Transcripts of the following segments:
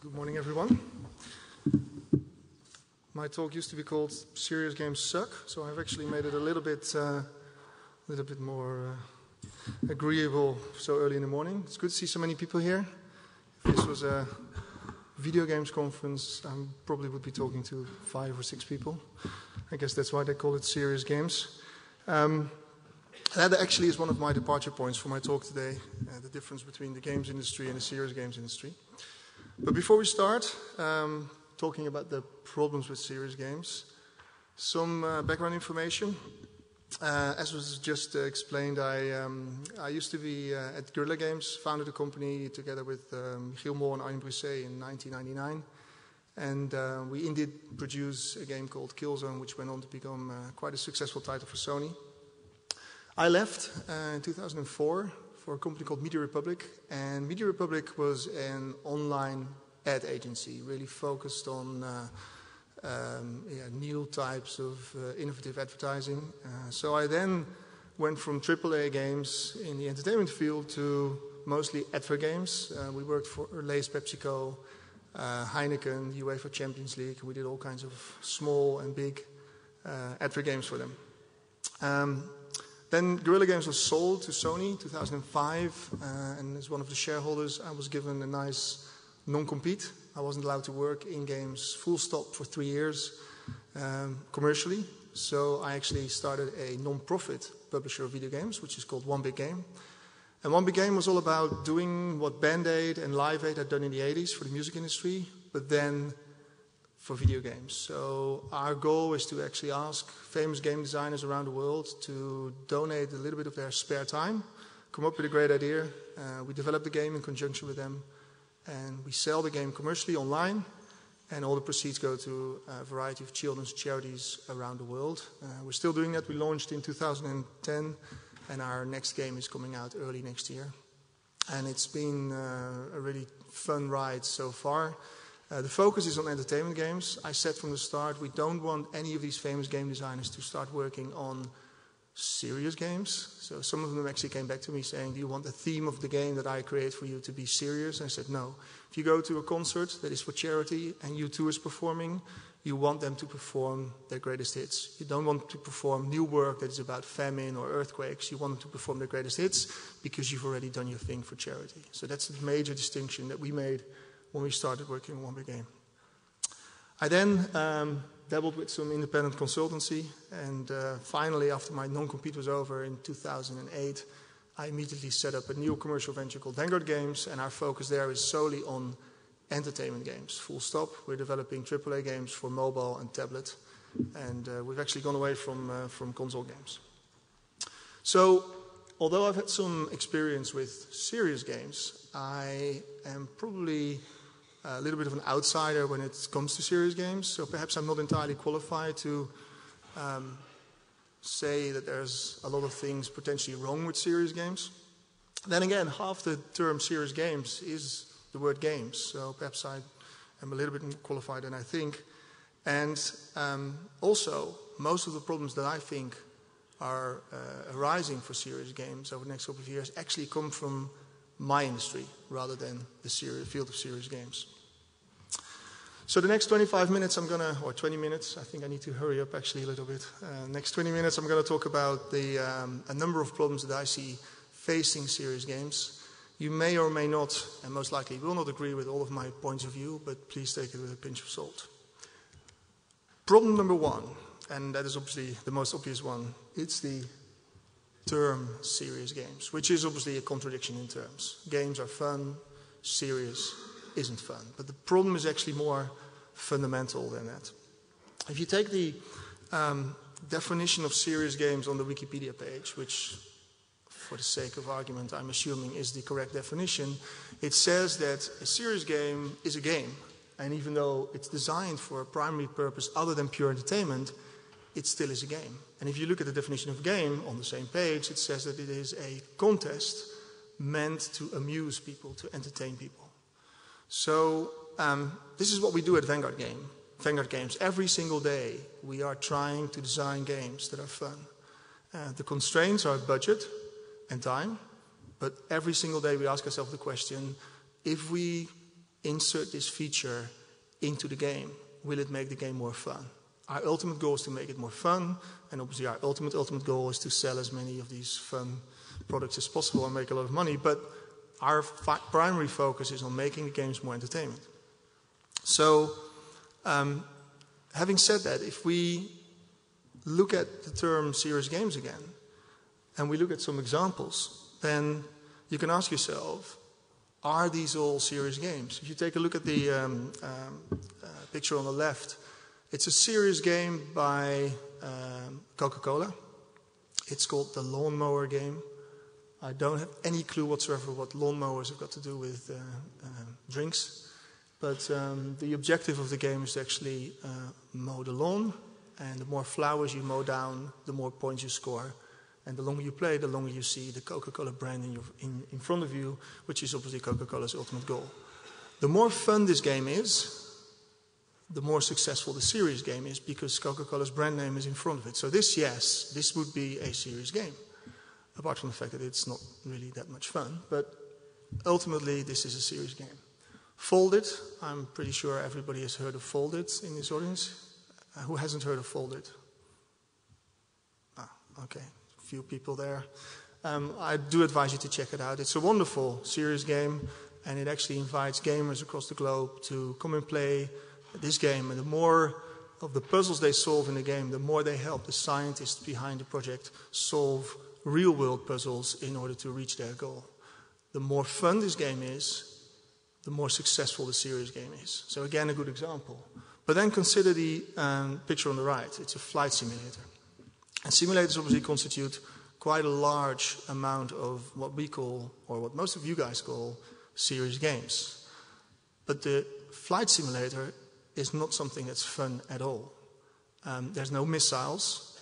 Good morning, everyone. My talk used to be called "Serious Games Suck," so I've actually made it a little bit more agreeable so early in the morning. It's good to see so many people here. If this was a video games conference, I probably would be talking to 5 or 6 people. I guess that's why they call it Serious Games. That actually is one of my departure points for my talk today, the difference between the games industry and the serious games industry. But before we start talking about the problems with serious games, some background information. As was just explained, I used to be at Guerrilla Games, founded a company together with Giel Mol and Arjen Brisset in 1999. And we indeed produced a game called Killzone, which went on to become quite a successful title for Sony. I left in 2004 for a company called Media Republic, and Media Republic was an online ad agency, really focused on new types of innovative advertising. So I then went from AAA games in the entertainment field to mostly advert games. We worked for Lay's, PepsiCo, Heineken, UEFA Champions League. We did all kinds of small and big advert games for them. Then Guerrilla Games was sold to Sony in 2005, and as one of the shareholders, I was given a nice non-compete. I wasn't allowed to work in games full stop for 3 years commercially. So I actually started a non-profit publisher of video games, which is called One Big Game. And One Big Game was all about doing what Band-Aid and Live Aid had done in the 80s for the music industry, but then for video games. So our goal is to actually ask famous game designers around the world to donate a little bit of their spare time, come up with a great idea. We develop the game in conjunction with them, and we sell the game commercially online, and all the proceeds go to a variety of children's charities around the world. We're still doing that. We launched in 2010, and our next game is coming out early next year. And it's been a really fun ride so far. The focus is on entertainment games. I said from the start, we don't want any of these famous game designers to start working on serious games. So some of them actually came back to me saying, do you want the theme of the game that I create for you to be serious? And I said, no. If you go to a concert that is for charity and U2 is performing, you want them to perform their greatest hits. You don't want to perform new work that is about famine or earthquakes. You want them to perform their greatest hits because you've already done your thing for charity. So that's the major distinction that we made when we started working on One Big Game. I then dabbled with some independent consultancy, and finally, after my non-compete was over in 2008, I immediately set up a new commercial venture called Vanguard Games, and our focus there is solely on entertainment games, full stop. We're developing AAA games for mobile and tablet, and we've actually gone away from console games. So, although I've had some experience with serious games, I am probably a little bit of an outsider when it comes to serious games, so perhaps I'm not entirely qualified to say that there's a lot of things potentially wrong with serious games. Then again, half the term serious games is the word games, so perhaps I am a little bit more qualified than I think. And also, most of the problems that I think are arising for serious games over the next couple of years actually come from my industry rather than the field of serious games. So the next 25 minutes or 20 minutes, I think I need to hurry up actually a little bit. Next 20 minutes I'm going to talk about a number of problems that I see facing serious games. You may or may not, and most likely will not agree with all of my points of view, but please take it with a pinch of salt. Problem number 1, and that is obviously the most obvious one, it's the term serious games, which is obviously a contradiction in terms. Games are fun, serious isn't fun. But the problem is actually more fundamental than that. If you take the definition of serious games on the Wikipedia page, which for the sake of argument I'm assuming is the correct definition, it says that a serious game is a game. And even though it's designed for a primary purpose other than pure entertainment, it still is a game. And if you look at the definition of game on the same page, it says that it is a contest meant to amuse people, to entertain people. So this is what we do at Vanguard Games. Every single day we are trying to design games that are fun. The constraints are budget and time, but every single day we ask ourselves the question, if we insert this feature into the game? Will it make the game more fun? Our ultimate goal is to make it more fun, and obviously our ultimate goal is to sell as many of these fun products as possible and make a lot of money, but our primary focus is on making the games more entertainment. So, having said that, if we look at the term serious games again, and we look at some examples, then you can ask yourself, are these all serious games? If you take a look at the picture on the left, it's a serious game by Coca-Cola. It's called the Lawnmower game. I don't have any clue whatsoever what lawnmowers have got to do with drinks. But the objective of the game is to actually mow the lawn. And the more flowers you mow down, the more points you score. And the longer you play, the longer you see the Coca-Cola brand in front of you, which is obviously Coca-Cola's ultimate goal. The more fun this game is, the more successful the serious game is, because Coca-Cola's brand name is in front of it. So this would be a serious game, apart from the fact that it's not really that much fun. But ultimately, this is a serious game. Folded, I'm pretty sure everybody has heard of Folded in this audience. Who hasn't heard of Folded? Okay, a few people there. I do advise you to check it out. It's a wonderful, serious game, and it actually invites gamers across the globe to come and play this game. And the more of the puzzles they solve in the game, the more they help the scientists behind the project solve real-world puzzles in order to reach their goal. The more fun this game is, the more successful the serious game is. So again, a good example. But then consider the picture on the right. It's a flight simulator. And simulators obviously constitute quite a large amount of what we call, or what most of you guys call, serious games. But the flight simulator is not something that's fun at all. There's no missiles.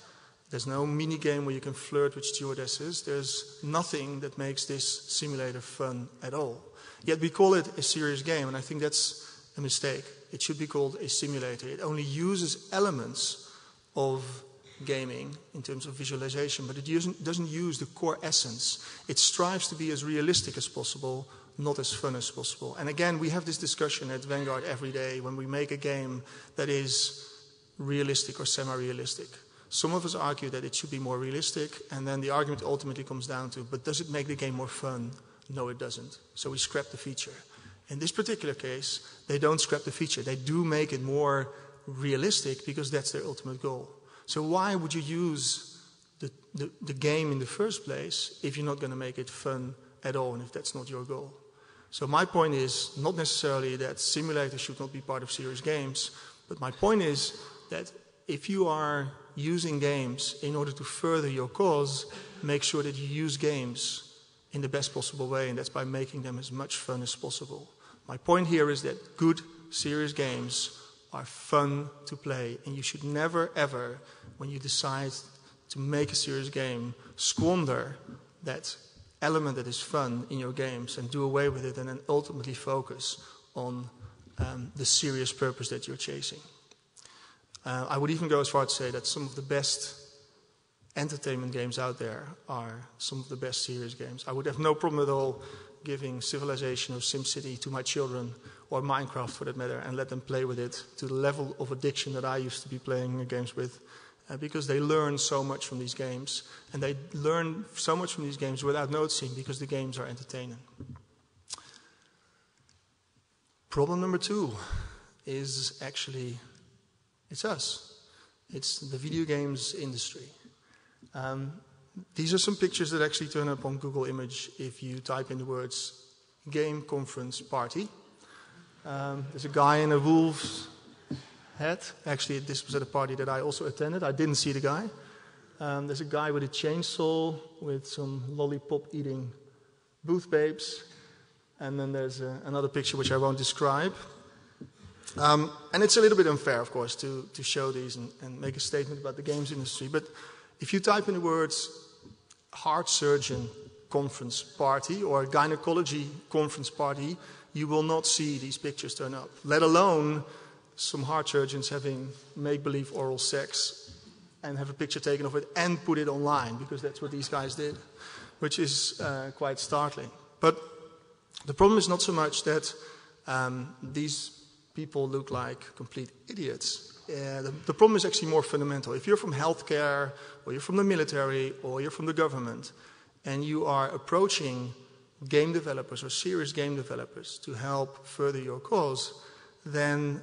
There's no mini game where you can flirt with stewardesses. There's nothing that makes this simulator fun at all. Yet we call it a serious game, and I think that's a mistake. It should be called a simulator. It only uses elements of gaming in terms of visualization, but it doesn't use the core essence. It strives to be as realistic as possible, not as fun as possible. And again, we have this discussion at Vanguard every day when we make a game that is realistic or semi-realistic. Some of us argue that it should be more realistic, and then the argument ultimately comes down to, but does it make the game more fun? No, it doesn't. So we scrap the feature. In this particular case, they don't scrap the feature. They do make it more realistic because that's their ultimate goal. So why would you use the game in the first place if you're not going to make it fun at all and if that's not your goal? So my point is not necessarily that simulators should not be part of serious games, but my point is that if you are using games in order to further your cause, make sure that you use games in the best possible way, and that's by making them as much fun as possible. My point here is that good, serious games are fun to play, and you should never, ever, when you decide to make a serious game, squander that element that is fun in your games and do away with it, and then ultimately focus on the serious purpose that you're chasing. I would even go as far to say that some of the best entertainment games out there are some of the best serious games. I would have no problem at all giving Civilization or SimCity to my children, or Minecraft for that matter, and let them play with it to the level of addiction that I used to be playing games with, because they learn so much from these games, and they learn so much from these games without noticing because the games are entertaining. Problem number 2 is actually, it's us. It's the video games industry. These are some pictures that actually turn up on Google Image if you type in the words game conference party. There's a guy in a wolf's hat. Actually, this was at a party that I also attended. I didn't see the guy. There's a guy with a chainsaw with some lollipop-eating booth babes. And then there's another picture which I won't describe. And it's a little bit unfair, of course, to show these and make a statement about the games industry. But if you type in the words heart surgeon conference party or gynecology conference party, you will not see these pictures turn up, let alone some heart surgeons having make-believe oral sex and have a picture taken of it and put it online, because that's what these guys did, which is quite startling. But the problem is not so much that these people look like complete idiots. The problem is actually more fundamental. If you're from healthcare, or you're from the military, or you're from the government, and you are approaching game developers or serious game developers to help further your cause, then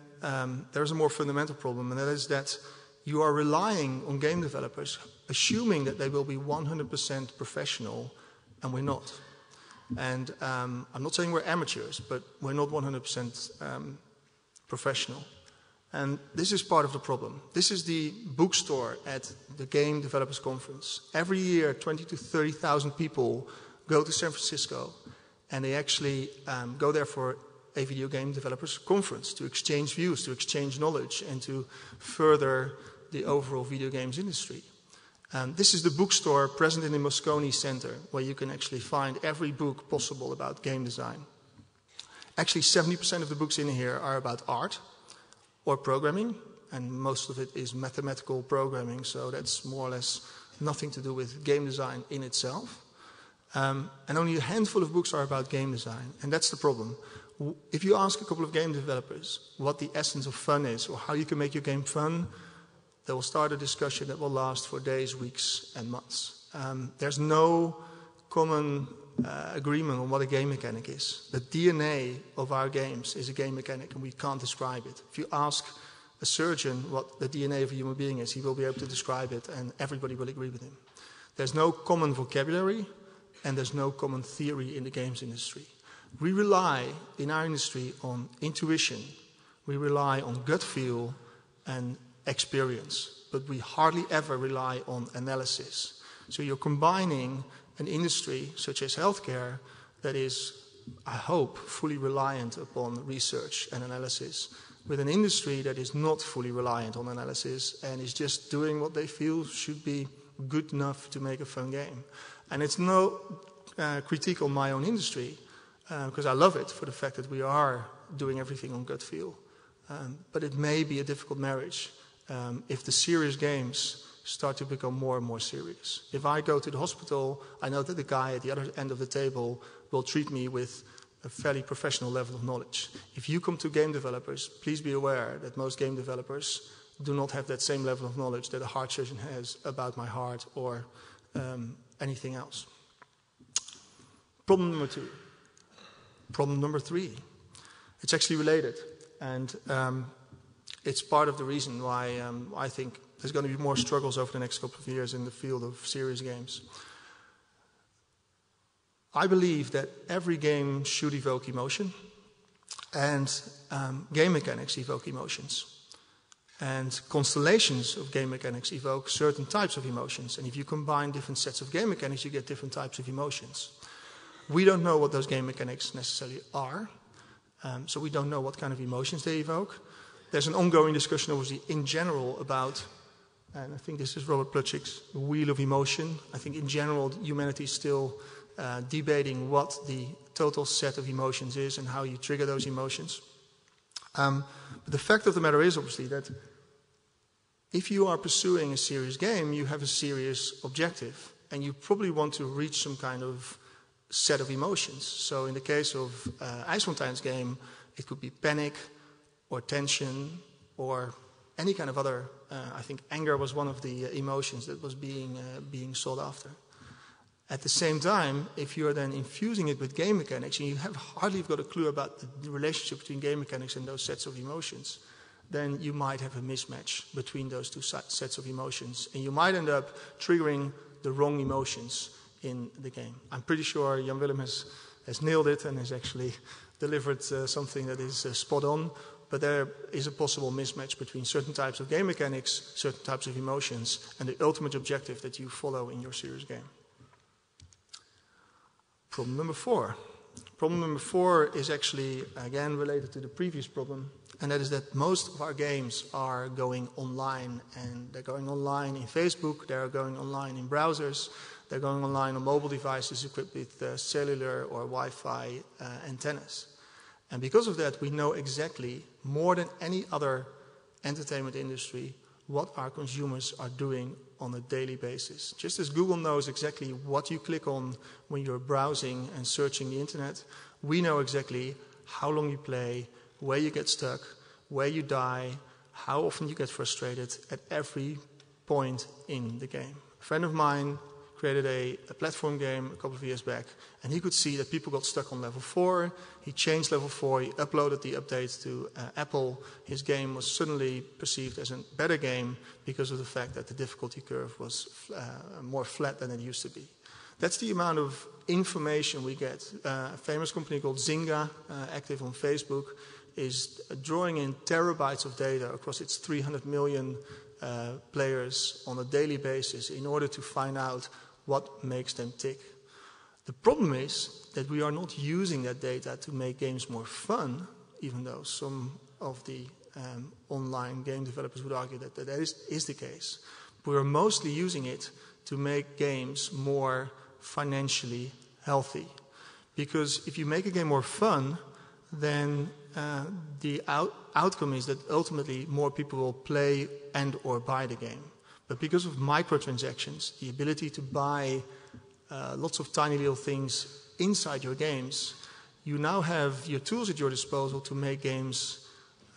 there's a more fundamental problem, and that is that you are relying on game developers, assuming that they will be 100% professional, and we're not. And I'm not saying we're amateurs, but we're not 100% professional. And this is part of the problem. This is the bookstore at the Game Developers Conference. Every year, 20 to 30,000 people go to San Francisco, and they actually go there for a video game developers conference to exchange views, to exchange knowledge, and to further the overall video games industry. This is the bookstore present in the Moscone Center, where you can actually find every book possible about game design. Actually, 70% of the books in here are about art or programming, and most of it is mathematical programming, so that's more or less nothing to do with game design in itself. And only a handful of books are about game design, and that's the problem. If you ask a couple of game developers what the essence of fun is, or how you can make your game fun, they will start a discussion that will last for days, weeks, and months. There's no common agreement on what a game mechanic is. The DNA of our games is a game mechanic, and we can't describe it. If you ask a surgeon what the DNA of a human being is, he will be able to describe it, and everybody will agree with him. There's no common vocabulary, and there's no common theory in the games industry. We rely, in our industry, on intuition. We rely on gut feel and experience, but we hardly ever rely on analysis. So you're combining an industry such as healthcare that is, I hope, fully reliant upon research and analysis with an industry that is not fully reliant on analysis and is just doing what they feel should be good enough to make a fun game. And it's no critique on my own industry, because I love it for the fact that we are doing everything on gut feel. But it may be a difficult marriage if the serious games start to become more and more serious. If I go to the hospital, I know that the guy at the other end of the table will treat me with a fairly professional level of knowledge. If you come to game developers, please be aware that most game developers do not have that same level of knowledge that a heart surgeon has about my heart or anything else. Problem number 2. Problem number 3. It's actually related, and it's part of the reason why I think there's going to be more struggles over the next couple of years in the field of serious games. I believe that every game should evoke emotion, and game mechanics evoke emotions. And constellations of game mechanics evoke certain types of emotions, and if you combine different sets of game mechanics, you get different types of emotions. We don't know what those game mechanics necessarily are, so we don't know what kind of emotions they evoke. There's an ongoing discussion, obviously, in general about, and I think this is Robert Plutchik's Wheel of Emotion. I think in general, humanity is still debating what the total set of emotions is and how you trigger those emotions. But the fact of the matter is, obviously, that if you are pursuing a serious game, you have a serious objective, and you probably want to reach some kind of set of emotions. So in the case of IJsfontein's game, it could be panic or tension or any kind of other, I think anger was one of the emotions that was being sought after. At the same time, if you're then infusing it with game mechanics and you have hardly got a clue about the relationship between game mechanics and those sets of emotions, then you might have a mismatch between those two sets of emotions, and you might end up triggering the wrong emotions in the game. I'm pretty sure Jan Willem has nailed it and has actually delivered something that is spot on, but there is a possible mismatch between certain types of game mechanics, certain types of emotions, and the ultimate objective that you follow in your serious game. Problem number 4. Problem number 4 is actually, again, related to the previous problem, and that is that most of our games are going online, and they're going online in Facebook, they're going online in browsers, they're going online on mobile devices equipped with cellular or Wi-Fi antennas. And because of that, we know exactly, more than any other entertainment industry, what our consumers are doing on a daily basis. Just as Google knows exactly what you click on when you're browsing and searching the internet, we know exactly how long you play, where you get stuck, where you die, how often you get frustrated at every point in the game. A friend of mine created a platform game a couple of years back, and he could see that people got stuck on level 4. He changed level 4, he uploaded the updates to Apple. His game was suddenly perceived as a better game because of the fact that the difficulty curve was more flat than it used to be. That's the amount of information we get. A famous company called Zynga, active on Facebook, is drawing in terabytes of data across its 300 million players on a daily basis in order to find out what makes them tick. The problem is that we are not using that data to make games more fun, even though some of the online game developers would argue that that is the case. We are mostly using it to make games more financially healthy. Because if you make a game more fun, then the outcome is that ultimately more people will play and or buy the game. But because of microtransactions, the ability to buy lots of tiny little things inside your games, you now have your tools at your disposal to make games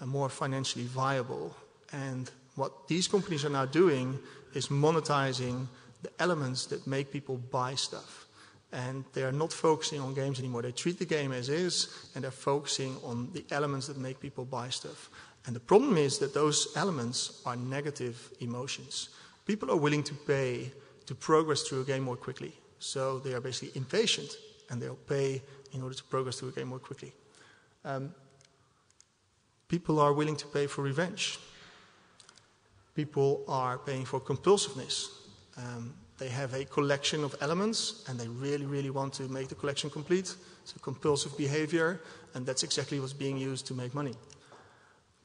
more financially viable. And what these companies are now doing is monetizing the elements that make people buy stuff. And they are not focusing on games anymore. They treat the game as is, and they're focusing on the elements that make people buy stuff. And the problem is that those elements are negative emotions. People are willing to pay to progress through a game more quickly. So they are basically impatient, and they'll pay in order to progress through a game more quickly. People are willing to pay for revenge. People are paying for compulsiveness. They have a collection of elements, and they really, really want to make the collection complete. It's a compulsive behavior, and that's exactly what's being used to make money.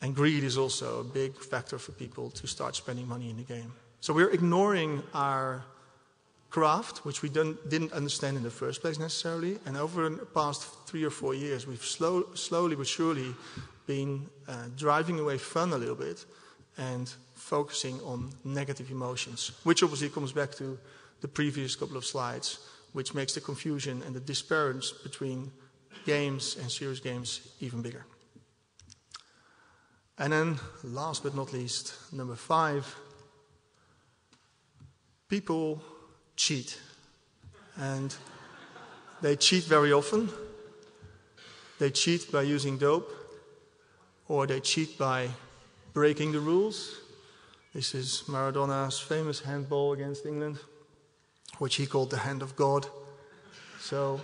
And greed is also a big factor for people to start spending money in the game. So we're ignoring our craft, which we didn't understand in the first place necessarily. And over the past 3 or 4 years, we've slowly but surely been driving away fun a little bit and focusing on negative emotions, which obviously comes back to the previous couple of slides, which makes the confusion and the disparity between games and serious games even bigger. And then, last but not least, number 5, people cheat. And they cheat very often. They cheat by using dope, or they cheat by breaking the rules. This is Maradona's famous handball against England, which he called the hand of God. So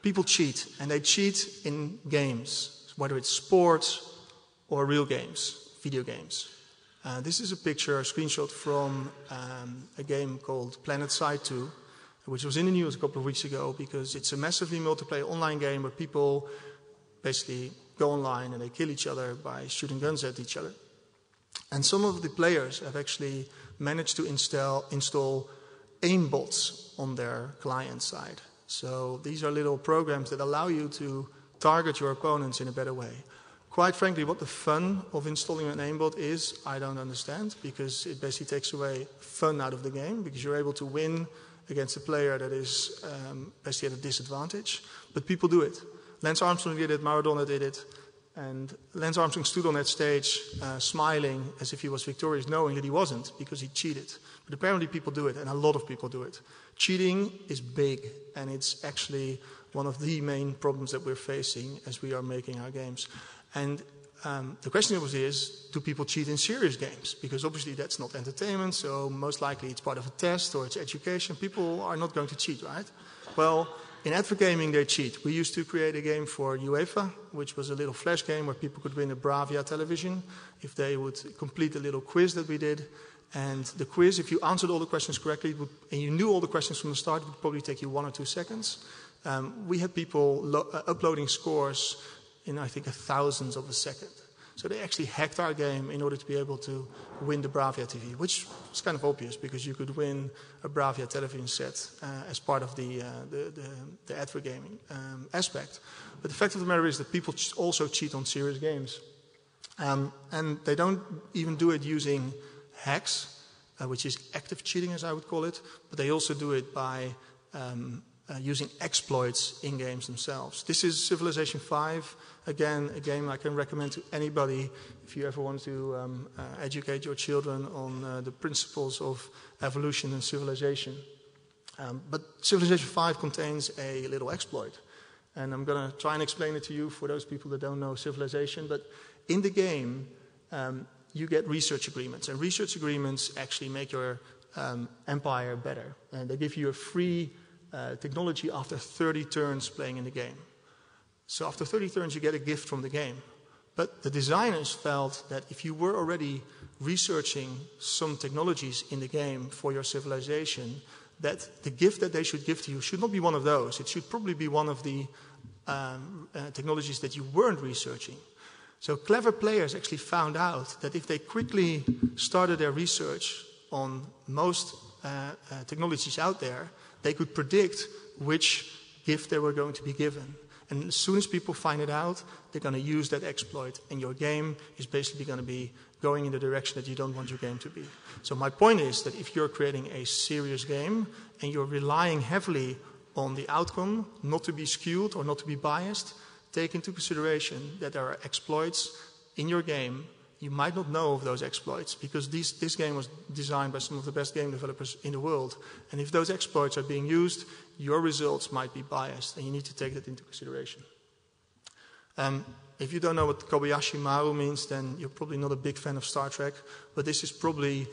people cheat, and they cheat in games, whether it's sports or real games, video games. This is a picture, a screenshot from a game called PlanetSide 2, which was in the news a couple of weeks ago because it's a massively multiplayer online game where people basically go online and they kill each other by shooting guns at each other. And some of the players have actually managed to install aimbots on their client side. So these are little programs that allow you to target your opponents in a better way. Quite frankly, what the fun of installing an aimbot is, I don't understand, because it basically takes away fun out of the game, because you're able to win against a player that is basically at a disadvantage. But people do it. Lance Armstrong did it, Maradona did it, and Lance Armstrong stood on that stage smiling as if he was victorious, knowing that he wasn't, because he cheated. But apparently people do it, and a lot of people do it. Cheating is big, and it's actually one of the main problems that we're facing as we are making our games. And the question is, do people cheat in serious games? Because obviously that's not entertainment, so most likely it's part of a test or it's education. People are not going to cheat, right? Well, in advergaming they cheat. We used to create a game for UEFA, which was a little flash game where people could win a Bravia television if they would complete a little quiz that we did. And the quiz, if you answered all the questions correctly, and you knew all the questions from the start, it would probably take you 1 or 2 seconds. We had people uploading scores in, I think, 1,000th of a second. So they actually hacked our game in order to be able to win the Bravia TV, which is kind of obvious because you could win a Bravia television set as part of the advergaming aspect. But the fact of the matter is that people also cheat on serious games. And they don't even do it using hacks, which is active cheating, as I would call it, but they also do it by using exploits in games themselves. This is Civilization V. Again, a game I can recommend to anybody if you ever want to educate your children on the principles of evolution and civilization. But Civilization V contains a little exploit. And I'm going to try and explain it to you for those people that don't know Civilization. But in the game, you get research agreements. And research agreements actually make your empire better. And they give you a free technology after 30 turns playing in the game. So after 30 turns, you get a gift from the game. But the designers felt that if you were already researching some technologies in the game for your civilization, that the gift that they should give to you should not be one of those. It should probably be one of the technologies that you weren't researching. So clever players actually found out that if they quickly started their research on most technologies out there, they could predict which gift they were going to be given. And as soon as people find it out, they're going to use that exploit, and your game is basically going to be going in the direction that you don't want your game to be. So my point is that if you're creating a serious game and you're relying heavily on the outcome, not to be skewed or not to be biased, take into consideration that there are exploits in your game. You might not know of those exploits because this game was designed by some of the best game developers in the world. And if those exploits are being used, your results might be biased, and you need to take that into consideration. If you don't know what Kobayashi Maru means, then you're probably not a big fan of Star Trek, but this is probably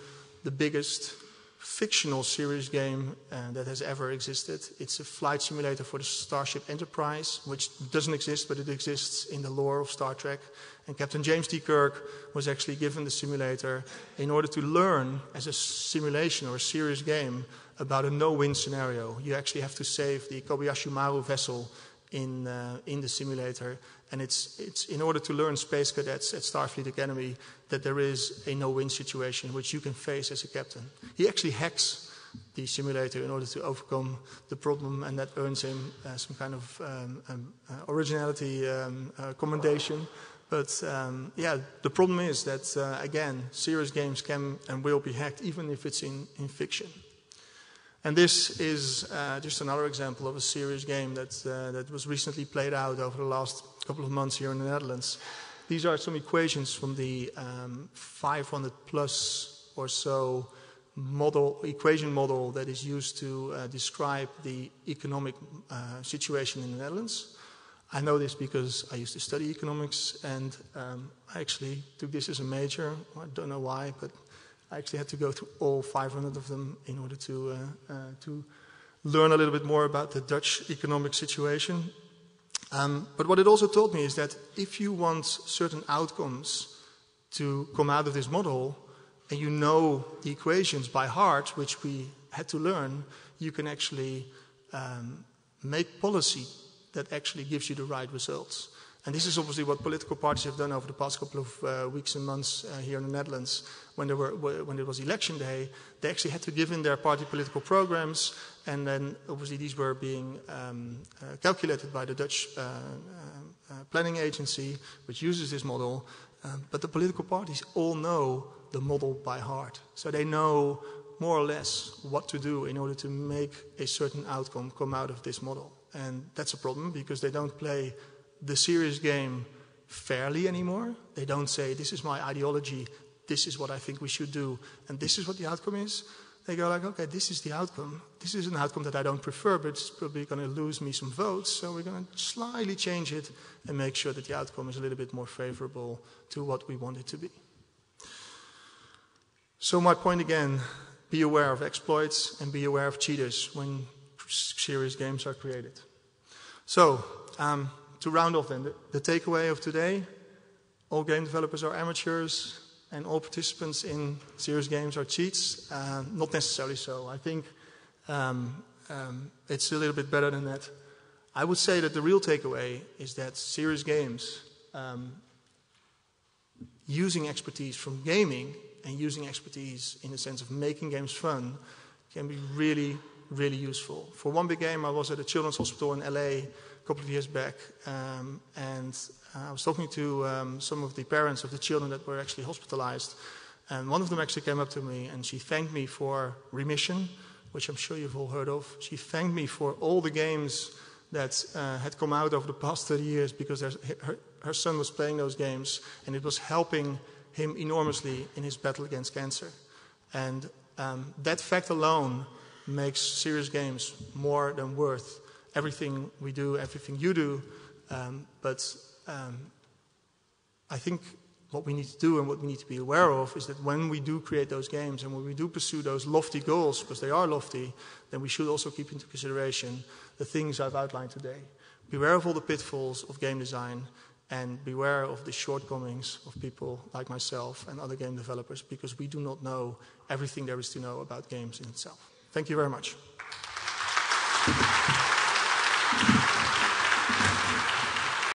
the biggest fictional serious game that has ever existed. It's a flight simulator for the Starship Enterprise, which doesn't exist, but it exists in the lore of Star Trek. And Captain James T. Kirk was actually given the simulator in order to learn as a simulation or a serious game about a no-win scenario. You actually have to save the Kobayashi Maru vessel in the simulator. And it's in order to learn Space Cadets at Starfleet Academy that there is a no-win situation which you can face as a captain. He actually hacks the simulator in order to overcome the problem, and that earns him some kind of originality commendation. But yeah, the problem is that, again, serious games can and will be hacked even if it's in fiction. And this is just another example of a serious game that was recently played out over the last couple of months here in the Netherlands. These are some equations from the 500 plus or so equation model that is used to describe the economic situation in the Netherlands. I know this because I used to study economics, and I actually took this as a major. I don't know why, but I actually had to go through all 500 of them in order to learn a little bit more about the Dutch economic situation. But what it also taught me is that if you want certain outcomes to come out of this model, and you know the equations by heart, which we had to learn, you can actually make policy that actually gives you the right results. And this is obviously what political parties have done over the past couple of weeks and months here in the Netherlands. When it was election day, they actually had to give in their party political programs, and then obviously these were being calculated by the Dutch planning agency, which uses this model. But the political parties all know the model by heart. So they know more or less what to do in order to make a certain outcome come out of this model. And that's a problem because they don't play the serious game fairly anymore. They don't say, this is my ideology, this is what I think we should do, and this is what the outcome is. They go like, okay, this is the outcome. This is an outcome that I don't prefer, but it's probably going to lose me some votes, so we're going to slightly change it and make sure that the outcome is a little bit more favorable to what we want it to be. So my point again, be aware of exploits and be aware of cheaters when serious games are created. So, to round off then, the takeaway of today, all game developers are amateurs and all participants in serious games are cheats. Not necessarily so. I think it's a little bit better than that. I would say that the real takeaway is that serious games, using expertise from gaming and using expertise in the sense of making games fun, can be really, really useful. For one big game, I was at a children's hospital in LA a couple of years back, and I was talking to some of the parents of the children that were actually hospitalized, and one of them actually came up to me and she thanked me for remission, which I'm sure you've all heard of. She thanked me for all the games that had come out over the past 30 years because her son was playing those games, and it was helping him enormously in his battle against cancer. And that fact alone makes serious games more than worth everything we do, everything you do. But I think what we need to do and what we need to be aware of is that when we do create those games and when we do pursue those lofty goals, because they are lofty, then we should also keep into consideration the things I've outlined today. Beware of all the pitfalls of game design, and beware of the shortcomings of people like myself and other game developers, because we do not know everything there is to know about games in itself. Thank you very much.